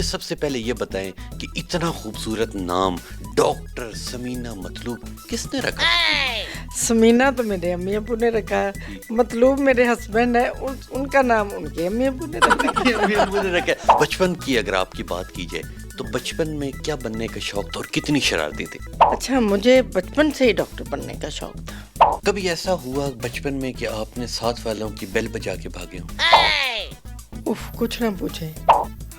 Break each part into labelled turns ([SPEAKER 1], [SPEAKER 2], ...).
[SPEAKER 1] سب سے پہلے یہ بتائیں کہ اتنا خوبصورت نام ڈاکٹر سمینہ مطلوب کس نے رکھا؟
[SPEAKER 2] سمینہ تو میرے امی ابو نے رکھا ہے، مطلوب میرے ہسبینڈ ہے، ان کا نام ان کے امی ابو نے رکھا.
[SPEAKER 1] بچپن کی اگر آپ کی بات کی جائے تو بچپن میں کیا بننے کا شوق تھا اور کتنی شرارتیں تھیں؟
[SPEAKER 2] اچھا، مجھے بچپن سے ہی ڈاکٹر بننے کا شوق تھا.
[SPEAKER 1] کبھی ایسا ہوا بچپن میں کہ آپ نے ساتھ والوں کی بیل بجا کے بھاگے ہوں؟
[SPEAKER 2] کچھ نہ پوچھیں.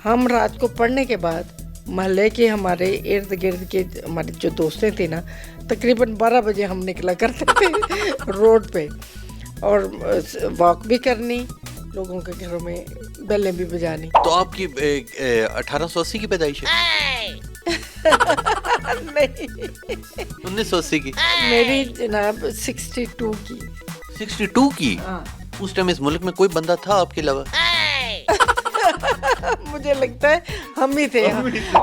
[SPEAKER 2] ہم رات کو پڑھنے کے بعد محلے کے ہمارے ارد گرد کے ہماری جو دوستیں تھیں نا، تقریباً 12 بجے ہم نکلا کرتے تھے روڈ پہ، اور واک بھی کرنی، لوگوں کے گھروں میں بیلیں بھی بجانی.
[SPEAKER 1] تو آپ کی 1880 کی پیدائش ہے؟
[SPEAKER 2] نہیں،
[SPEAKER 1] 1980 کی.
[SPEAKER 2] میری جناب 62 کی.
[SPEAKER 1] 62 کی؟ اس ٹائم اس ملک میں کوئی بندہ تھا آپ کے علاوہ؟
[SPEAKER 2] مجھے لگتا ہے ہم ہی تھے.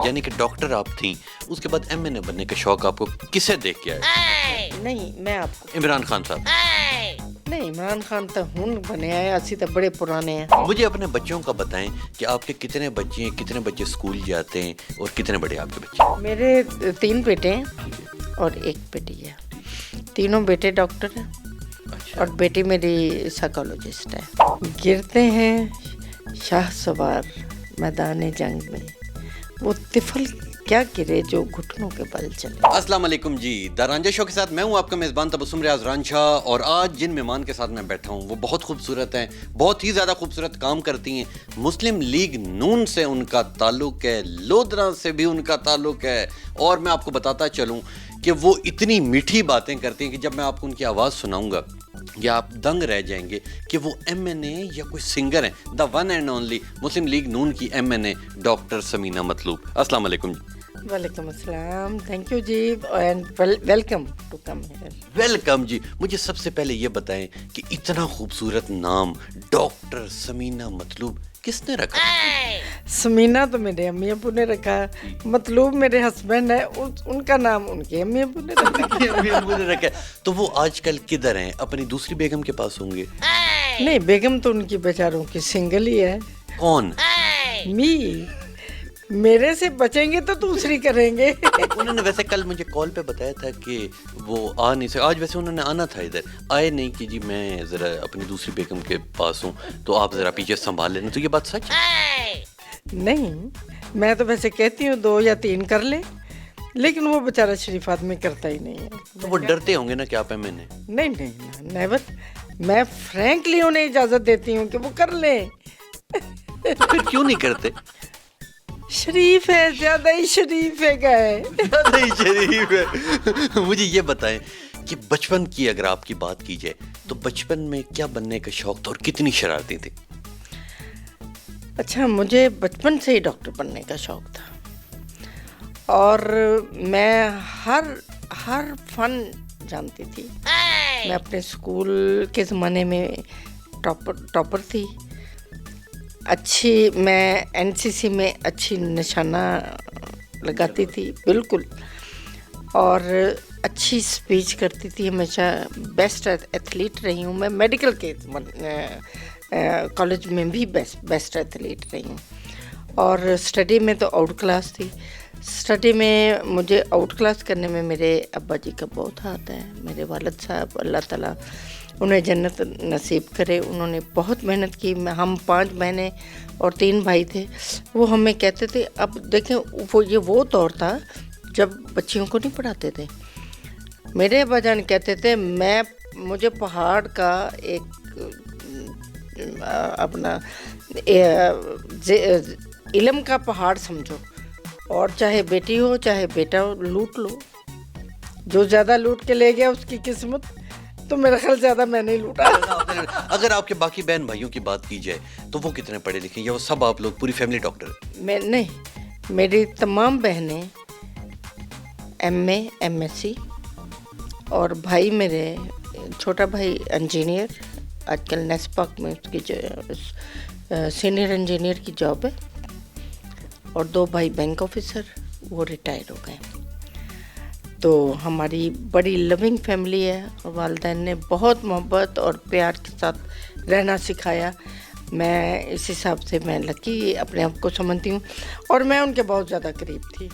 [SPEAKER 1] یعنی کہ ڈاکٹر آپ تھیں، اس کے بعد ایم این اے بننے کا شوق آپ کو کسے دیکھ کے آیا؟
[SPEAKER 2] نہیں، میں آپ کو
[SPEAKER 1] عمران خان صاحب.
[SPEAKER 2] نہیں، عمران خان تو ہن بنے آئے، اسی تو بڑے پرانے ہیں.
[SPEAKER 1] مجھے اپنے بچوں کا بتائیں کہ آپ کے کتنے بچے ہیں، کتنے بچے اسکول جاتے ہیں اور کتنے بڑے آپ کے بچے؟
[SPEAKER 2] میرے 3 بیٹے ہیں اور 1 بیٹی ہے. تینوں بیٹے ڈاکٹر ہیں اور بیٹی میری سائیکالوجسٹ ہے. گرتے ہیں شاہ سوار میدان جنگ میں، وہ طفل کیا گرے جو گھٹنوں کے بل چلے.
[SPEAKER 1] السلام علیکم جی، دا رانجھا شو کے ساتھ میں ہوں آپ کا میزبان تبسم ریاض رانجھا، اور آج جن مہمان کے ساتھ میں بیٹھا ہوں وہ بہت خوبصورت ہیں، بہت ہی زیادہ خوبصورت کام کرتی ہیں. مسلم لیگ نون سے ان کا تعلق ہے، لودھرا سے بھی ان کا تعلق ہے، اور میں آپ کو بتاتا چلوں کہ وہ اتنی میٹھی باتیں کرتی ہیں کہ جب میں آپ کو ان کی آواز سناؤں گا یا آپ دنگ رہ جائیں گے کہ وہ ایم این اے یا کوئی سنگر ہیں. The one and only Muslim League نون کی M N A doctor Samina Matloob. السلام علیکم جی.
[SPEAKER 2] وعلیکم السلام. تھینک یو جی، and welcome to come here.
[SPEAKER 1] Welcome جی. مجھے سب سے پہلے یہ بتائیں کہ اتنا خوبصورت نام ڈاکٹر سمینہ مطلوب کس نے رکھا؟
[SPEAKER 2] سمینہ تو میرے امی ابو نے رکھا ہے، مطلوب میرے ہسبینڈ ہے، ان کا نام ان کے امی ابو نے
[SPEAKER 1] رکھا. تو وہ آج کل کدھر ہیں؟ اپنی دوسری بیگم کے پاس ہوں گے؟
[SPEAKER 2] نہیں، بیگم تو ان کی بیچاروں کی سنگل ہی ہے.
[SPEAKER 1] کون؟
[SPEAKER 2] می. میرے سے بچیں گے تو دوسری کریں گے.
[SPEAKER 1] انہوں نے ویسے کل مجھے کال پہ بتایا تھا کہ وہ آ نہیں سکے آج. ویسے انہوں نے آنا تھا، ادھر آئے نہیں کہ جی میں ذرا اپنی دوسری بیگم کے پاس ہوں تو آپ ذرا پیچھے سنبھال لینا. تو یہ بات سچ ہے؟
[SPEAKER 2] نہیں، میں تو ویسے کہتی ہوں 2 یا 3 کر لے، لیکن وہ بیچارہ شریف آدمی کرتا ہی نہیں ہے.
[SPEAKER 1] تو وہ ڈرتے ہوں گے نا کہ آپ میں نے.
[SPEAKER 2] نہیں، نیور. میں فرینکلی انہیں اجازت دیتی ہوں کہ وہ کر لیں.
[SPEAKER 1] پھر کیوں نہیں کرتے؟
[SPEAKER 2] شریف ہے، زیادہ ہی شریف ہے.
[SPEAKER 1] زیادہ ہی شریف ہے. مجھے یہ بتائیں کہ بچپن کی اگر آپ کی بات کی جائے تو بچپن میں کیا بننے کا شوق تھا اور کتنی شرارتیں تھیں؟
[SPEAKER 2] اچھا، مجھے بچپن سے ہی ڈاکٹر بننے کا شوق تھا، اور میں ہر فن جانتی تھی. میں اپنے اسکول کے زمانے میں ٹاپر تھی. میں این سی سی میں اچھی نشانہ لگاتی تھی بالکل، اور اچھی اسپیچ کرتی تھی. ہمیشہ بیسٹ ایتھلیٹ رہی ہوں. میں میڈیکل کے کالج میں بھی بیسٹ ایتھلیٹ رہی ہوں، اور اسٹڈی میں تو آؤٹ کلاس تھی. اسٹڈی میں مجھے آؤٹ کلاس کرنے میں میرے ابا جی کا بہت ہاتھ ہے. میرے والد صاحب، اللہ تعالیٰ انہیں جنت نصیب کرے، انہوں نے بہت محنت کی. ہم 5 بہنیں اور 3 بھائی تھے. وہ ہمیں کہتے تھے، اب دیکھیں وہ دور تھا جب بچیوں کو نہیں پڑھاتے تھے. میرے ابا جان کہتے تھے مجھے پہاڑ کا ایک اپنا علم کا پہاڑ سمجھو، اور چاہے بیٹی ہو چاہے بیٹا ہو لوٹ لو. جو زیادہ لوٹ کے لے گیا اس کی قسمت. تو میرا خیال زیادہ میں نہیں لوٹا.
[SPEAKER 1] اگر آپ کے باقی بہن بھائیوں کی بات کی جائے تو وہ کتنے پڑھے لکھے ہیں، یا وہ سب آپ لوگ پوری فیملی ڈاکٹر ہیں؟
[SPEAKER 2] نہیں، میری تمام بہنیں M A M S C, اور بھائی میرے چھوٹا بھائی انجینئر، آج کل نیسپاک میں اس کی سینئر انجینئر کی جاب ہے، اور 2 بھائی بینک آفیسر، وہ ریٹائر ہو گئے. تو ہماری بڑی لونگ فیملی ہے. والدین نے بہت محبت اور پیار کے ساتھ رہنا سکھایا. میں اس حساب سے میں لکی اپنے آپ کو سمجھتی ہوں. اور میں ان کے بہت زیادہ قریب تھی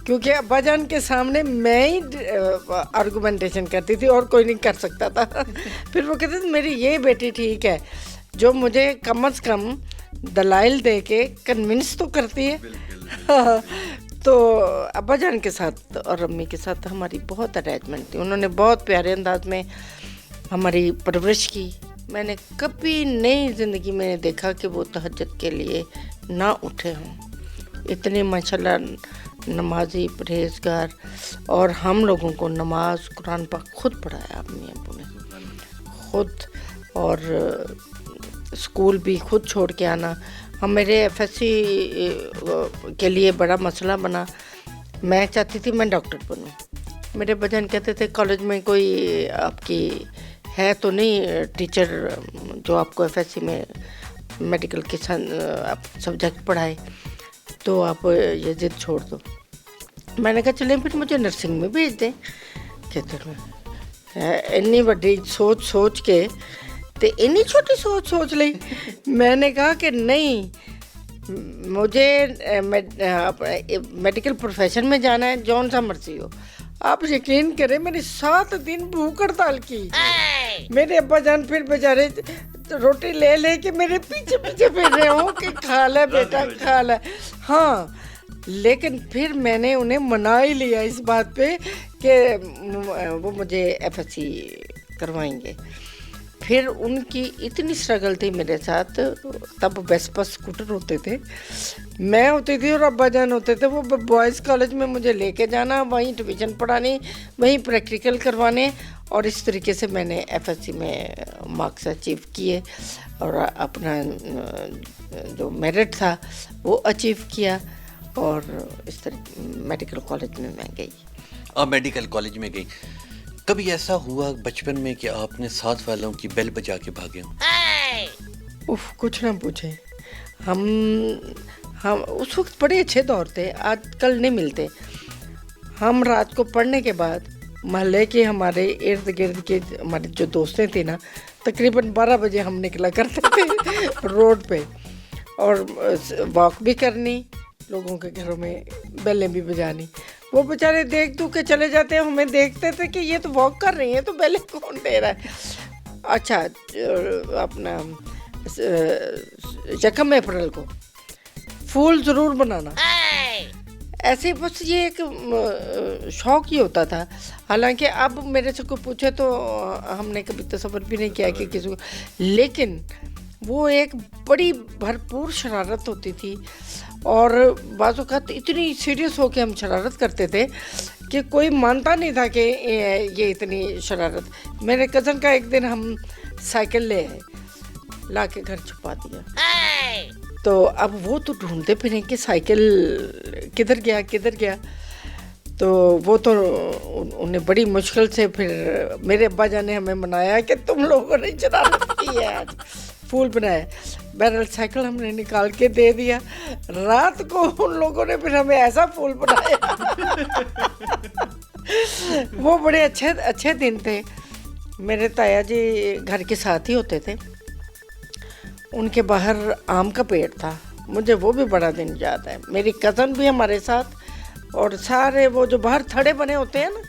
[SPEAKER 2] کیونکہ ابا جان کے سامنے میں ہی آرگومنٹیشن کرتی تھی اور کوئی نہیں کر سکتا تھا. پھر وہ کہتے تھے میری یہ بیٹی ٹھیک ہے جو مجھے کم از کم دلائل دے کے کنونس تو کرتی ہے. تو ابا جان کے ساتھ اور امی کے ساتھ ہماری بہت اٹیچمنٹ تھی. انہوں نے بہت پیارے انداز میں ہماری پرورش کی. میں نے کبھی نئی زندگی میں دیکھا کہ وہ تہجد کے لیے نہ اٹھے ہوں. اتنے ماشاءاللہ نمازی پرہیزگار. اور ہم لوگوں کو نماز قرآن پاک خود پڑھایا امی ابو نے خود. اور اسکول بھی خود چھوڑ کے آنا. ہم میرے ایف ایس سی کے لیے بڑا مسئلہ بنا. میں چاہتی تھی میں ڈاکٹر بنوں. میرے بجن کہتے تھے کالج میں کوئی آپ کی ہے تو نہیں ٹیچر جو آپ کو ایف ایس سی میں میڈیکل کے سبجیکٹ پڑھائے, تو آپ یہ ضد چھوڑ دو. میں نے کہا چلیں پھر مجھے نرسنگ میں بھیج دیں. کہتے ہیں اتنی بڑی سوچ کے تو اتنی چھوٹی سوچ لی. میں نے کہا کہ نہیں, مجھے میڈیکل پروفیشن میں جانا ہے, جون سا مرضی ہو. آپ یقین کریں میں نے 7 دن بھوک ہڑتال کی. میرے ابا جان پھر بیچارے روٹی لے لے کے میرے پیچھے پھر رہے ہوں کہ کھا لے بیٹا کھا لے. ہاں لیکن پھر میں نے انہیں منا ہی لیا اس بات پہ کہ وہ مجھے ایف ایس سی کروائیں گے. پھر ان کی اتنی اسٹرگل تھی میرے ساتھ. تب ویسپا اسکوٹر ہوتے تھے, میں ہوتی تھی اور ابا جان ہوتے تھے. وہ بوائز کالج میں مجھے لے کے جانا, وہیں ٹیوشن پڑھانی, وہیں پریکٹیکل کروانے. اور اس طریقے سے میں نے ایف ایس سی میں مارکس اچیو کیے اور اپنا جو میرٹ تھا وہ اچیو کیا. اور اس طرح میڈیکل کالج میں گئی.
[SPEAKER 1] آپ میڈیکل کالج میں گئی. کبھی ایسا ہوا بچپن میں کہ آپ نے 7 والوں کی بیل بجا کے بھاگے ہوں؟
[SPEAKER 2] کچھ نہ پوچھیں. ہم اس وقت بڑے اچھے دور تھے, آج کل نہیں ملتے. ہم رات کو پڑھنے کے بعد محلے کے ہمارے ارد گرد کے ہمارے جو دوستیں تھیں نا, تقریباً 12 بجے ہم نکلا کرتے تھے روڈ پہ, اور واک بھی کرنی, لوگوں کے گھروں میں بیلیں بھی بجانی. وہ بیچارے دیکھ دو کے چلے جاتے ہیں, ہمیں دیکھتے تھے کہ یہ تو واک کر رہی ہیں تو بیلیں کون دے رہا ہے. اچھا اپنا 1 اپریل کو پھول ضرور بنانا. ایسے بس یہ ایک شوق ہی ہوتا تھا. حالانکہ اب میرے سے کوئی پوچھے تو ہم نے کبھی تصور بھی نہیں کیا کہ کسی کو, لیکن وہ ایک بڑی بھرپور شرارت ہوتی تھی. اور بعض اوقات اتنی سیریس ہو کے ہم شرارت کرتے تھے کہ کوئی مانتا نہیں تھا کہ یہ اتنی شرارت. میرے کزن کا ایک دن ہم سائیکل لے آئے, لا کے گھر چھپا دیا. تو اب وہ تو ڈھونڈتے پھریں کہ سائیکل کدھر گیا. تو وہ تو انہیں بڑی مشکل سے پھر میرے ابا جان نے ہمیں منایا کہ تم لوگوں نے شرارت کی ہے, آج پھول بنایا. بہرحال سائیکل ہم نے نکال کے دے دیا. رات کو ان لوگوں نے پھر ہمیں ایسا پھول بنایا. وہ بڑے اچھے دن تھے. میرے تایا جی گھر کے ساتھ ہی ہوتے تھے. ان کے باہر آم کا پیڑ تھا, مجھے وہ بھی بڑا دن یاد ہے. میری کزن بھی ہمارے ساتھ, اور سارے وہ جو باہر تھڑے بنے ہوتے ہیں نا,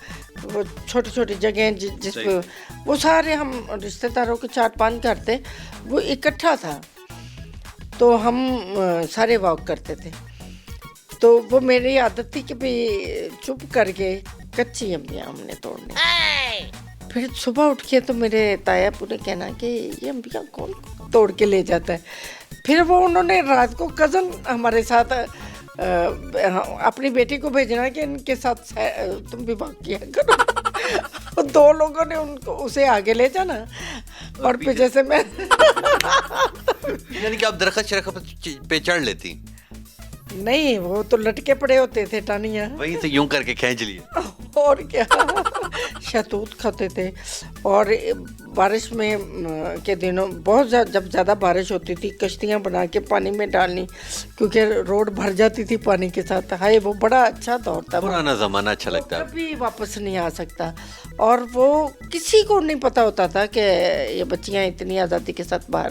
[SPEAKER 2] وہ چھوٹی چھوٹی جگہیں جس پہ وہ سارے ہم رشتہ داروں کے 4-5 گھر تھے, وہ اکٹھا تھا. تو ہم سارے واک کرتے تھے. تو وہ میری عادت تھی کہ بھی چپ کر کے کچی امبیاں ہم نے توڑنی. پھر صبح اٹھ کے تو میرے تایا پورے کہنا کہ یہ امبیاں کون توڑ کے لے جاتا ہے. پھر وہ انہوں نے رات کو کزن ہمارے ساتھ اپنی بیٹی کو بھیجنا کہ ان کے ساتھ تم بھی واک کیا کرو. 2 لوگوں نے اسے آگے لے جانا اور پیچھے سے میں.
[SPEAKER 1] یعنی کہ آپ درخت پہ چڑھ لیتی؟
[SPEAKER 2] نہیں, وہ تو لٹکے پڑے ہوتے تھے ٹانیاں,
[SPEAKER 1] وہیں سے یوں کر کے کھینچ لیے.
[SPEAKER 2] اور کیا, شہتوت کھاتے تھے. اور بارش میں کے دنوں بہت جب زیادہ بارش ہوتی تھی, کشتیاں بنا کے پانی میں ڈالنی, کیونکہ روڈ بھر جاتی تھی پانی کے ساتھ. ہائے وہ بڑا اچھا دور تھا,
[SPEAKER 1] پرانا زمانہ اچھا لگتا ہے,
[SPEAKER 2] کبھی واپس نہیں آ سکتا. اور وہ کسی کو نہیں پتا ہوتا تھا کہ یہ بچیاں اتنی آزادی کے ساتھ باہر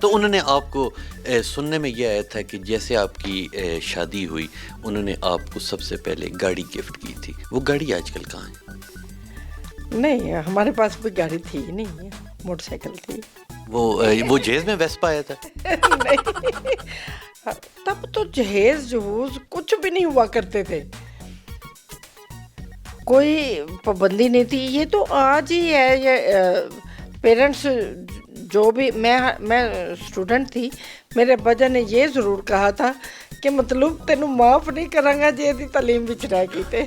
[SPEAKER 1] تو انہوں نے آپ کو سننے میں یہ آیا تھا کہ جیسے آپ کی شادی ہوئی انہوں نے آپ کو سب سے پہلے گاڑی گفٹ کی تھی. وہ گاڑی آج کل کہاں ہے؟
[SPEAKER 2] نہیں ہمارے پاس بھی گاڑی تھی نہیں, موٹر سائیکل تھی.
[SPEAKER 1] وہ جہیز میں ویسپا آیا تھا؟
[SPEAKER 2] نہیں, تب تو جہیز جہوز کچھ بھی نہیں ہوا کرتے تھے, کوئی پابندی نہیں تھی. یہ تو آج ہی ہے. یہ پیرنٹس جو بھی, میں اسٹوڈنٹ تھی, میرے ابا جان نے یہ ضرور کہا تھا کہ مطلب تینوں معاف نہیں کروں گا جی دی تعلیم وچ رہ گئی تے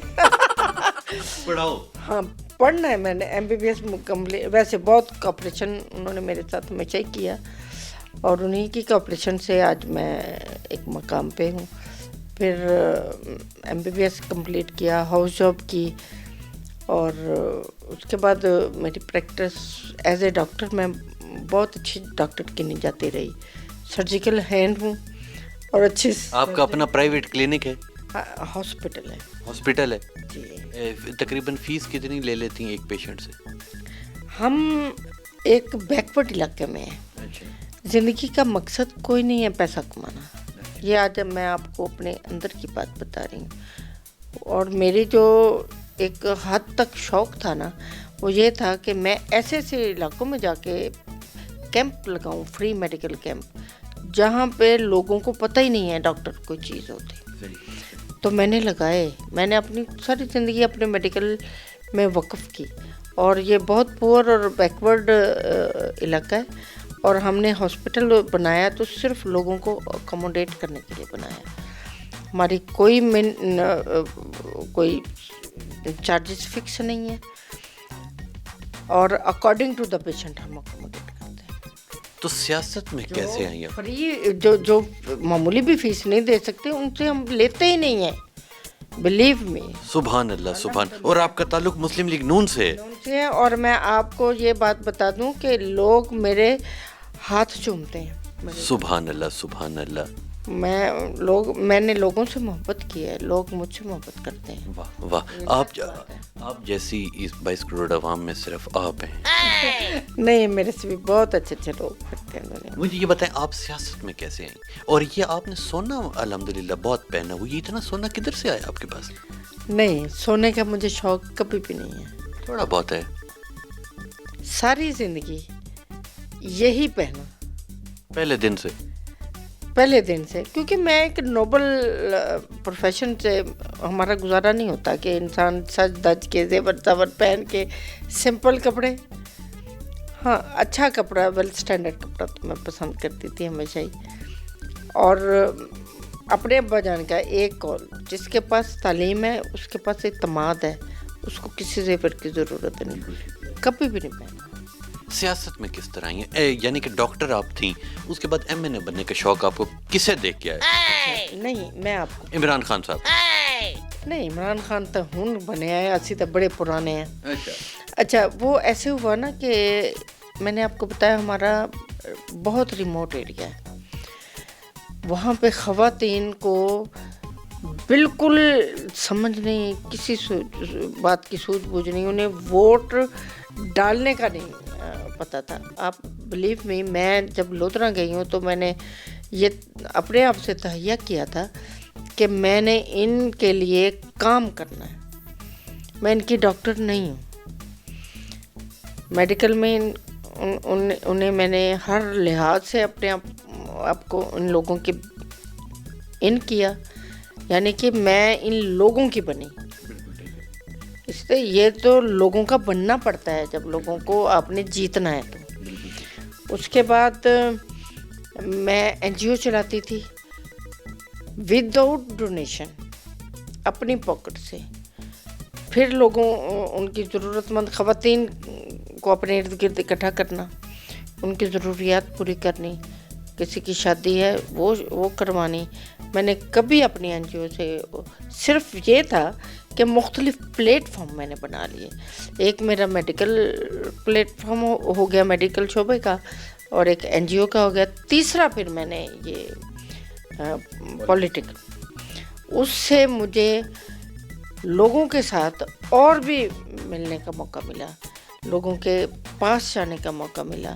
[SPEAKER 1] پڑھاؤ.
[SPEAKER 2] ہاں پڑھنا ہے. میں نے ایم بی بی ایس مکمل, ویسے بہت کوپریشن انہوں نے میرے ساتھ ہمیشہ ہی کیا, اور انہیں کی کوپریشن سے آج میں ایک مقام پہ ہوں. پھر M B B S complete کیا, ہاؤس جاب کی, اور اس کے بعد میری پریکٹس ایز اے ڈاکٹر میں بہت اچھی ڈاکٹر کی جاتی رہی. سرجیکل ہینڈ ہوں اور اچھی.
[SPEAKER 1] آپ کا اپنا پرائیویٹ کلینک ہے؟
[SPEAKER 2] ہاسپٹل ہے.
[SPEAKER 1] ہاسپٹل ہے
[SPEAKER 2] جی.
[SPEAKER 1] تقریباً فیس کتنی لے لیتی ہیں ایک پیشنٹ سے؟
[SPEAKER 2] ہم ایک بیکورڈ علاقے میں ہیں. زندگی کا مقصد کوئی نہیں ہے پیسہ کمانا. یہ آج میں آپ کو اپنے اندر کی بات بتا رہی ہوں. اور میری جو ایک حد تک شوق تھا نا, وہ یہ تھا کہ میں ایسے ایسے علاقوں میں جا کے کیمپ لگاؤں, فری میڈیکل کیمپ, جہاں پہ لوگوں کو پتہ ہی نہیں ہے ڈاکٹر کوئی چیز ہوتی. تو میں نے لگائے. میں نے اپنی ساری زندگی اپنے میڈیکل میں وقف کی, اور یہ بہت پور اور بیکورڈ علاقہ ہے, اور ہم نے ہاسپٹل بنایا تو صرف لوگوں کو اکوموڈیٹ کرنے کے لیے بنایا. ہماری کوئی چارجز فکس نہیں ہے, اور اکارڈنگ ٹو دا پیشنٹ ہم اکوموڈیٹ کرتے ہیں.
[SPEAKER 1] تو سیاست میں کیسے آئی آپ؟
[SPEAKER 2] فری جو معمولی بھی فیس نہیں دے سکتے ان سے ہم لیتے ہی نہیں ہیں, بلیو می.
[SPEAKER 1] سبحان اللہ, سبحان. اور آپ کا تعلق مسلم لیگ نون سے
[SPEAKER 2] ہے؟ اور میں آپ کو یہ بات بتا دوں کہ لوگ میرے ہاتھ چومتے ہیں.
[SPEAKER 1] سبحان اللہ, سبحان اللہ.
[SPEAKER 2] میں نے لوگوں سے محبت کی ہے, لوگ مجھ سے محبت کرتے ہیں.
[SPEAKER 1] واہ واہ. آپ جیسی اس 22 کروڑ عوام میں صرف آپ ہیں.
[SPEAKER 2] نہیں, میرے سے بھی بہت اچھے اچھے لوگ کرتے ہیں.
[SPEAKER 1] مجھے یہ بتائیں آپ سیاست میں کیسے آئیں؟ اور یہ آپ نے سونا الحمدللہ بہت پہنا ہوا, یہ اتنا سونا کدھر سے آیا آپ کے پاس؟
[SPEAKER 2] نہیں, سونے کا مجھے شوق کبھی بھی نہیں ہے.
[SPEAKER 1] تھوڑا بہت ہے.
[SPEAKER 2] ساری زندگی یہی پہنا, پہلے دن سے, کیونکہ میں ایک نوبل پروفیشن سے ہمارا گزارا نہیں ہوتا کہ انسان سج دج کے زیور زاور پہن کے سمپل کپڑے. ہاں اچھا کپڑا, ویل اسٹینڈرڈ کپڑا تو میں پسند کرتی تھی ہمیشہ ہی. اور اپنے ابا جان کا ایک کال, جس کے پاس تعلیم ہے اس کے پاس اعتماد ہے, اس کو کسی زیور کی ضرورت نہیں, کبھی بھی نہیں پہنا.
[SPEAKER 1] سیاست میں کس طرح آئی ہیں؟ یعنی کہ ڈاکٹر آپ تھیں, اس کے بعد ایم این اے بننے کا شوق آپ کو کسے دیکھ کے آیا؟
[SPEAKER 2] نہیں, میں آپ کو
[SPEAKER 1] عمران خان صاحب.
[SPEAKER 2] نہیں, عمران خان تو ہن بنے آئے, اسی تو بڑے پرانے ہیں. اچھا, وہ ایسے ہوا نا کہ میں نے آپ کو بتایا ہمارا بہت ریموٹ ایریا ہے, وہاں پہ خواتین کو بالکل سمجھ نہیں, کسی بات کی سوجھ بوجھ نہیں, انہیں ووٹ ڈالنے کا نہیں پتہ تھا. آپ بلیو می, میں جب لودھرا گئی ہوں تو میں نے یہ اپنے آپ سے تہیہ کیا تھا کہ میں نے ان کے لیے کام کرنا ہے. میں ان کی ڈاکٹر نہیں ہوں. میڈیکل میں انہیں میں نے ہر لحاظ سے اپنے آپ کو ان لوگوں کی کیا, یعنی کہ میں ان لوگوں کی بنی. اس سے یہ تو لوگوں کا بننا پڑتا ہے جب لوگوں کو آپ نے جیتنا ہے. تو اس کے بعد میں این جی او چلاتی تھی ود آؤٹ ڈونیشن, اپنی پاکٹ سے. پھر لوگوں, ان کی ضرورت مند خواتین کو اپنے ارد گرد اکٹھا کرنا, ان کی ضروریات پوری کرنی, کسی کی شادی ہے وہ کروانی. میں نے کبھی اپنی این جی او سے, صرف یہ تھا کہ مختلف پلیٹ فارم میں نے بنا لیے. ایک میرا میڈیکل پلیٹ فارم ہو گیا, میڈیکل شعبے کا, اور ایک این جی او کا ہو گیا. تیسرا پھر میں نے یہ پولیٹیکل. اس سے مجھے لوگوں کے ساتھ اور بھی ملنے کا موقع ملا, لوگوں کے پاس جانے کا موقع ملا,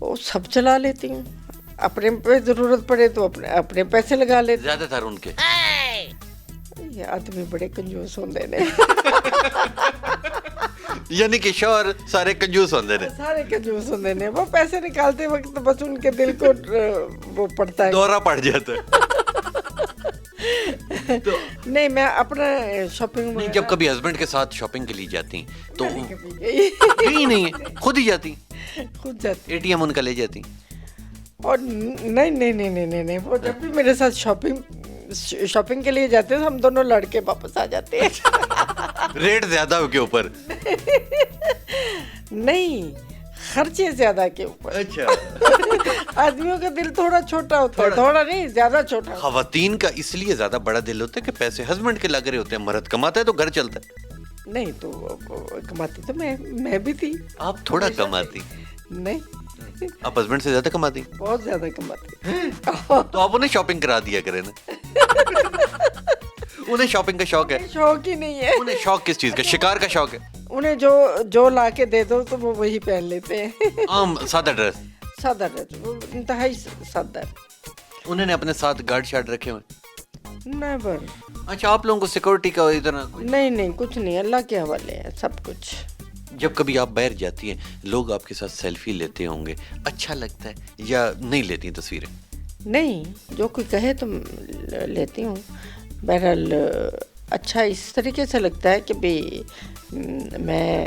[SPEAKER 2] وہ سب چلا لیتی ہوں, اپنے پہ ضرورت پڑے تو اپنے پیسے لگا لیتے.
[SPEAKER 1] زیادہ تر ان کے.
[SPEAKER 2] یہ آدمی بڑے کنجوس ہوندے نے.
[SPEAKER 1] یعنی کہ شوہر سارے کنجوس ہوندے نے.
[SPEAKER 2] سارے کنجوس ہوندے نے, وہ پیسے نکالتے وقت بس ان کے دل کو وہ پڑتا ہے,
[SPEAKER 1] دورہ پڑ جاتا ہے.
[SPEAKER 2] نہیں میں اپنا شاپنگ
[SPEAKER 1] نہیں, جب کبھی ہسبینڈ کے ساتھ شاپنگ کے لیے جاتی ہیں تو
[SPEAKER 2] گئی
[SPEAKER 1] نہیں ہے, خود ہی جاتی,
[SPEAKER 2] خود جاتی,
[SPEAKER 1] اے ٹی ایم ان کا لے جاتی.
[SPEAKER 2] اور نہیں, وہ جب بھی میرے ساتھ شاپنگ کے لیے جاتے ہیں تو ہم دونوں لڑکے واپس آ جاتے ہیں.
[SPEAKER 1] ریٹ زیادہ ہو کے اوپر
[SPEAKER 2] نہیں, خرچے زیادہ کے اوپر.
[SPEAKER 1] اچھا,
[SPEAKER 2] آدمیوں کا دل تھوڑا چھوٹا ہوتا ہے, تھوڑا نہیں زیادہ چھوٹا.
[SPEAKER 1] خواتین کا اس لیے زیادہ بڑا دل ہوتا ہے کہ پیسے ہسبینڈ کے لگ رہے ہوتے ہیں, مرد کماتا ہے تو گھر چلتا ہے.
[SPEAKER 2] نہیں تو کماتی تو میں بھی تھی.
[SPEAKER 1] آپ تھوڑا کماتی.
[SPEAKER 2] نہیں,
[SPEAKER 1] آپ ہسبینڈ سے زیادہ کماتی.
[SPEAKER 2] بہت زیادہ کماتی.
[SPEAKER 1] تو آپ انہیں شاپنگ کرا دیا کریں نا. انہیں شاپنگ کا شوق ہے.
[SPEAKER 2] شوق ہی نہیں ہے.
[SPEAKER 1] انہیں شوق کس چیز کا؟ شکار کا شوق ہے.
[SPEAKER 2] انہیں جو لا کے دے دو تو وہ وہی پہن لیتے ہیں.
[SPEAKER 1] عام سادہ ڈریس.
[SPEAKER 2] سادہ ڈریس, وہ انتہائی سادہ.
[SPEAKER 1] انہوں نے اپنے ساتھ گارڈ شارڈ رکھے ہوئے؟
[SPEAKER 2] نیور.
[SPEAKER 1] اچھا, آپ لوگوں کو سیکورٹی کا اتنا
[SPEAKER 2] نہیں کچھ نہیں, اللہ کے حوالے ہے سب کچھ.
[SPEAKER 1] جب کبھی آپ باہر جاتی ہیں لوگ آپ کے ساتھ سیلفی لیتے ہوں گے, اچھا لگتا ہے یا نہیں لیتی تصویریں؟
[SPEAKER 2] نہیں, جو کوئی کہے تو لیتی ہوں. بہرحال اچھا اس طریقے سے لگتا ہے کہ بھی میں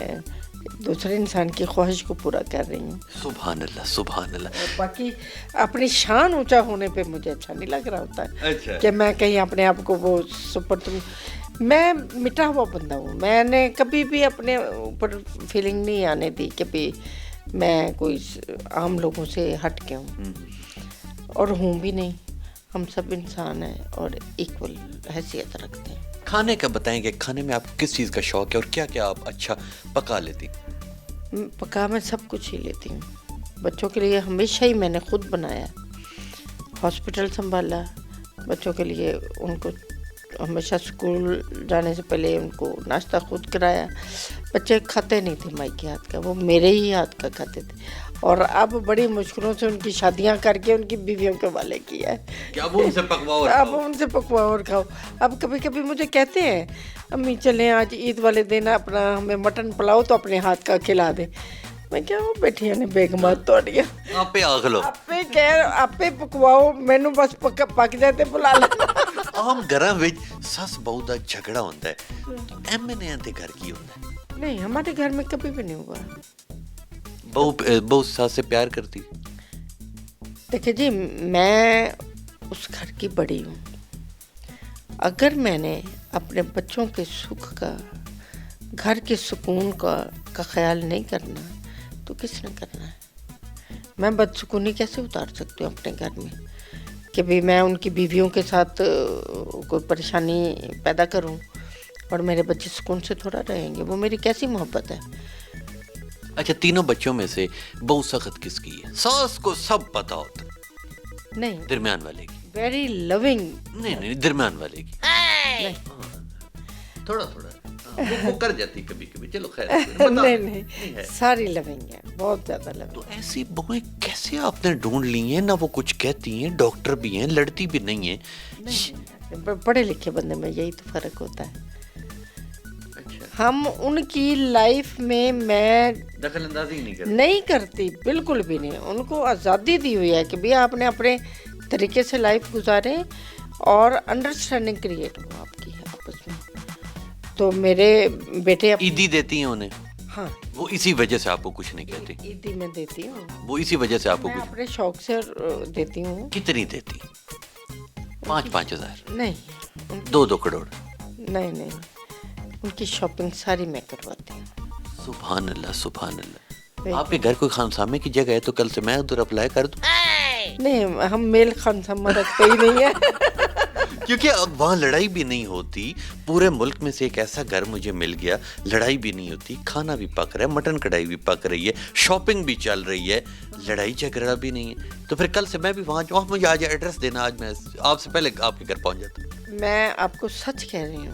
[SPEAKER 2] دوسرے انسان کی خواہش کو پورا کر رہی ہوں.
[SPEAKER 1] سبحان اللہ, سبحان اللہ.
[SPEAKER 2] اور باقی اپنی شان اونچا ہونے پہ مجھے اچھا نہیں لگ رہا ہوتا ہے.
[SPEAKER 1] اچھا,
[SPEAKER 2] کہ میں کہیں اپنے آپ کو وہ میں مٹا ہوا بندہ ہوں. میں نے کبھی بھی اپنے اوپر فیلنگ نہیں آنے دی کہ بھی میں کوئی عام لوگوں سے ہٹ کے ہوں, اور ہوں بھی نہیں. ہم سب انسان ہیں اور ایکول حیثیت رکھتے ہیں.
[SPEAKER 1] کھانے کا بتائیں کہ کھانے میں آپ کو کس چیز کا شوق ہے اور کیا کیا آپ اچھا پکا لیتی؟
[SPEAKER 2] پکا میں سب کچھ ہی لیتی ہوں. بچوں کے لیے ہمیشہ ہی میں نے خود بنایا, ہاسپٹل سنبھالا بچوں کے لیے, ان کو ہمیشہ اسکول جانے سے پہلے ان کو ناشتہ خود کرایا. بچے کھاتے نہیں تھے مائی کے ہاتھ کا, وہ میرے ہی ہاتھ کا کھاتے تھے. اور اب بڑی مشکلوں سے ان کی شادیاں کر کے ان کی بیویوں کے والے کیا ہے
[SPEAKER 1] کہ اب ان سے پکواؤ,
[SPEAKER 2] اب ان سے پکواؤ اور کھاؤ. اب کبھی کبھی مجھے کہتے ہیں امی چلیں آج عید والے دن اپنا ہمیں مٹن پلاؤ تو اپنے ہاتھ کا کھلا دیں. میں کیا وہ بیٹھی نے بیگمات توڑیا
[SPEAKER 1] آپ پہ آگ لو,
[SPEAKER 2] آپ پہ پکواؤ, مینو بس پک جاتے بلا لینا.
[SPEAKER 1] عام گھراں وچ سس بہو دا جھگڑا ہوندا ہے, ایویں دے گھر کی ہوندا ہے؟
[SPEAKER 2] نہیں, ہمارے گھر میں کبھی بھی نہیں ہوا.
[SPEAKER 1] بہو ساس سے پیار کرتی.
[SPEAKER 2] دیکھیں جی, میں اس گھر کی بڑی ہوں. اگر میں نے اپنے بچوں کے سکھ کا, گھر کے سکون کا خیال نہیں کرنا تو کس نے کرنا ہے؟ میں بدسکونی کیسے اتار سکتی ہوں اپنے گھر میں کہ بھی میں ان کی بیویوں کے ساتھ کوئی پریشانی پیدا کروں اور میرے بچے سکون سے تھوڑا رہیں گے؟ وہ میری کیسی محبت ہے؟
[SPEAKER 1] اچھا, تینوں بچوں میں سے بہو سخت کس کی ہے؟ ساس کو سب پتا ہوتا,
[SPEAKER 2] نہیں,
[SPEAKER 1] درمیان والے کی.
[SPEAKER 2] Very loving.
[SPEAKER 1] نہیں, درمیان والے کی. تھوڑا وہ کر جاتی کبھی کبھی, چلو خیر.
[SPEAKER 2] نہیں, ساری لونگ ہے, بہت زیادہ لونگ.
[SPEAKER 1] تو ایسی بہویں کیسے آپ نے ڈھونڈ لی ہیں؟ نہ وہ کچھ کہتی ہیں, ڈاکٹر بھی ہیں, لڑتی بھی نہیں ہیں.
[SPEAKER 2] پڑھے لکھے بندے میں یہی تو فرق ہوتا ہے. ہم ان کی لائف میں
[SPEAKER 1] دخل اندازی
[SPEAKER 2] نہیں کرتی, بالکل بھی نہیں. ان کو آزادی دی ہوئی ہے کہ بھی آپ نے اپنے طریقے سے لائف گزاریں اور انڈرسٹینڈنگ کریٹ ہو آپ کی آپس میں. تو میرے بیٹے
[SPEAKER 1] عیدی دیتی ہیں انہیں؟
[SPEAKER 2] ہاں,
[SPEAKER 1] وہ اسی وجہ سے آپ کو کچھ نہیں کہتی؟
[SPEAKER 2] عیدی میں دیتی ہوں,
[SPEAKER 1] وہ اسی وجہ سے آپ کو
[SPEAKER 2] میں
[SPEAKER 1] کچھ.
[SPEAKER 2] اپنے شوق سے دیتی ہوں.
[SPEAKER 1] کتنی دیتی؟ 5,000؟
[SPEAKER 2] نہیں,
[SPEAKER 1] 2 کروڑ؟
[SPEAKER 2] نہیں, ان کی شاپنگ ساری میں کرواتی ہوں.
[SPEAKER 1] سبحان اللہ, سبحان اللہ. آپ کے گھر کوئی خانسامے کی جگہ ہے تو کل سے میں ادھر اپلائی کر دوں.
[SPEAKER 2] نہیں, ہم میل خانسامہ رکھتے ہی نہیں ہے
[SPEAKER 1] کیونکہ وہاں لڑائی بھی نہیں ہوتی. پورے ملک میں سے ایک ایسا گھر مجھے مل گیا, لڑائی بھی نہیں ہوتی, کھانا بھی پک رہا ہے, مٹن کڑھائی بھی پک رہی ہے, شاپنگ بھی چل رہی ہے, لڑائی جھگڑا بھی نہیں ہے. تو پھر کل سے میں بھی وہاں جاؤں, مجھے آج ایڈریس دینا, آج میں آپ سے پہلے آپ کے گھر پہنچ جاتا ہوں.
[SPEAKER 2] میں آپ کو سچ کہہ رہی ہوں,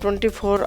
[SPEAKER 2] 24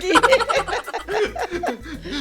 [SPEAKER 2] ਕੀ।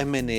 [SPEAKER 1] MNA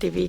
[SPEAKER 2] TV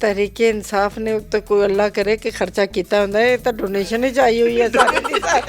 [SPEAKER 2] ਤਹਿਰੀਕੇ ਇਨਸਾਫ ਨੇ ਉੱਤੇ ਕੋਈ ਅੱਲਾ ਕਰੇ ਕਿ ਖਰਚਾ ਕੀਤਾ ਹੁੰਦਾ ਹੈ, ਇਹ ਤਾਂ ਡੋਨੇਸ਼ਨ ਹੀ ਚਾਹੀ ਹੋਈ ਹੈ ਸਾਰੇ ਦੀ ਸਾਰੀ।